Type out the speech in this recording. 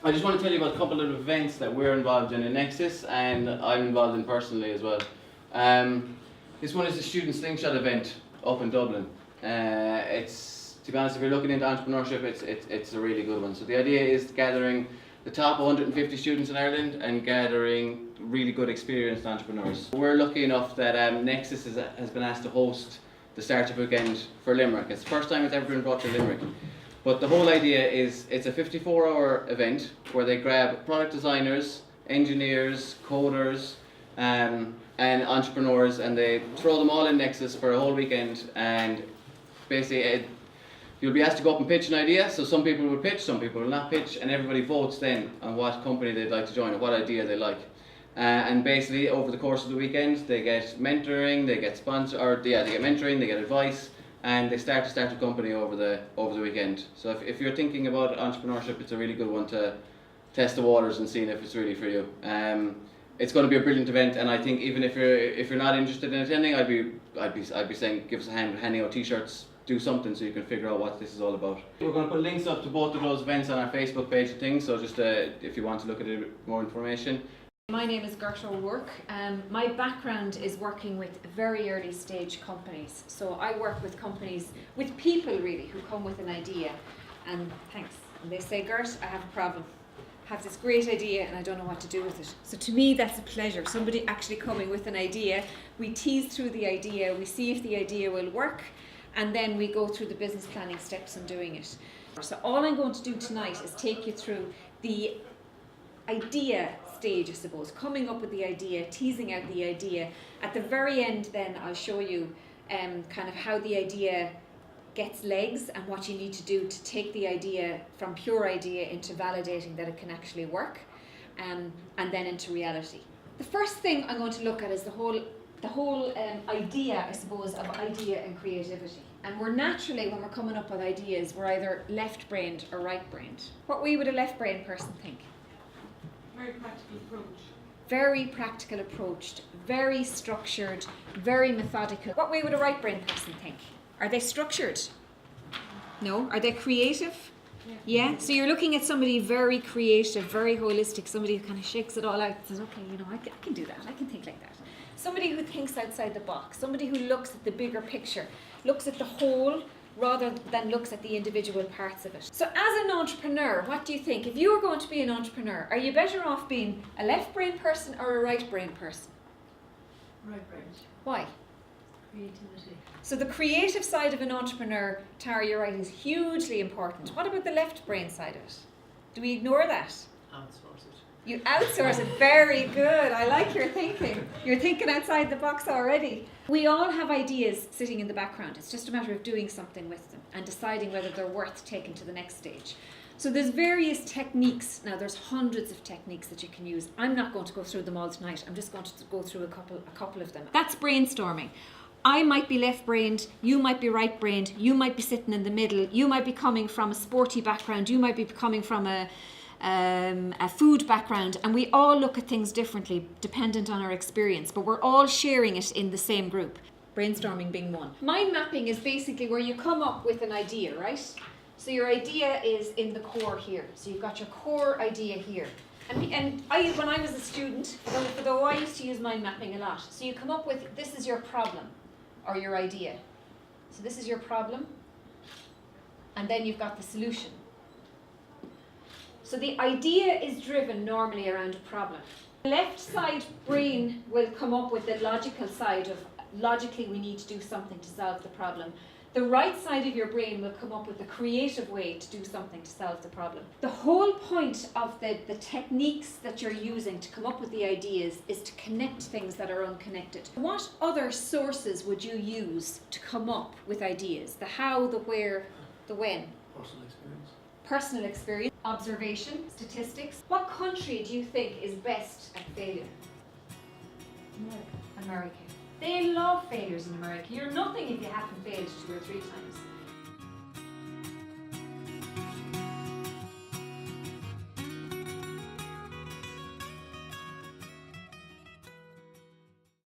I just want to tell you about a couple of events that we're involved in Nexus, and I'm involved in personally as well. This one is the Student Slingshot event up in Dublin. It's, to be honest, if you're looking into entrepreneurship, it's a really good one. So the idea is gathering the top 150 students in Ireland and gathering really good experienced entrepreneurs. We're lucky enough that Nexus has been asked to host the startup weekend for Limerick. It's the first time it's ever been brought to Limerick. But the whole idea is it's a 54-hour event where they grab product designers, engineers, coders, and entrepreneurs, and they throw them all in Nexus for a whole weekend. And basically, you'll be asked to go up and pitch an idea. So some people will pitch, some people will not pitch, and everybody votes then on what company they'd like to join or what idea they like. And basically, over the course of the weekend, they get mentoring, they get they get mentoring, they get advice, and they start a company over the weekend. So if you're thinking about entrepreneurship, it's a really good one to test the waters and seeing if it's really for you. It's going to be a brilliant event, and I think even if you're not interested in attending, I'd be saying give us a hand with handing out t-shirts, do something so you can figure out what this is all about. We're going to put links up to both of those events on our Facebook page and things, so just if you want to look at it, more information. My name is Gert O'Rourke. My background is working with very early stage companies. So I work with companies, with people really, who come with an idea and thanks. And they say, Gert, I have a problem. I have this great idea and I don't know what to do with it. So to me that's a pleasure. Somebody actually coming with an idea. We tease through the idea, we see if the idea will work, and then we go through the business planning steps in doing it. So all I'm going to do tonight is take you through the idea stage, I suppose, coming up with the idea, teasing out the idea. At the very end then I'll show you kind of how the idea gets legs and what you need to do to take the idea from pure idea into validating that it can actually work, and then into reality. The first thing I'm going to look at is the whole idea, I suppose, of idea and creativity. And we're naturally, when we're coming up with ideas, we're either left-brained or right-brained. What way would a left-brained person think? Very practical approach. Very practical approached, very structured, very methodical. What way would a right-brained person think? Are they structured? No. Are they creative? Yeah. So you're looking at somebody very creative, very holistic, somebody who kind of shakes it all out and says, okay, you know, I can do that, I can think like that. Somebody who thinks outside the box, somebody who looks at the bigger picture, looks at the whole rather than looks at the individual parts of it. So as an entrepreneur, what do you think? If you were going to be an entrepreneur, are you better off being a left-brain person or a right-brain person? Right-brained. Why? Creativity. So the creative side of an entrepreneur, Tara, you're right, is hugely important. What about the left brain side of it? Do we ignore that? Outsource it. You outsource it. Very good. I like your thinking. You're thinking outside the box already. We all have ideas sitting in the background. It's just a matter of doing something with them and deciding whether they're worth taking to the next stage. So there's various techniques. Now there's hundreds of techniques that you can use. I'm not going to go through them all tonight. I'm just going to go through a couple of them. That's brainstorming. I might be left-brained, you might be right-brained, you might be sitting in the middle, you might be coming from a sporty background, you might be coming from a food background, and we all look at things differently dependent on our experience, but we're all sharing it in the same group. Brainstorming being one. Mind mapping is basically where you come up with an idea, right? So your idea is in the core here. So you've got your core idea here. And when I was a student, though I used to use mind mapping a lot, so you come up with, this is your problem or your idea. So this is your problem, and then you've got the solution. So the idea is driven normally around a problem. The left side brain will come up with the logical side of, logically we need to do something to solve the problem. The right side of your brain will come up with a creative way to do something to solve the problem. The whole point of the techniques that you're using to come up with the ideas is to connect things that are unconnected. What other sources would you use to come up with ideas? The how, the where, the when? Personal experience. Personal experience, observation, statistics. What country do you think is best at failure? America. America. They love failures in America. You're nothing if you haven't failed 2 or 3 times.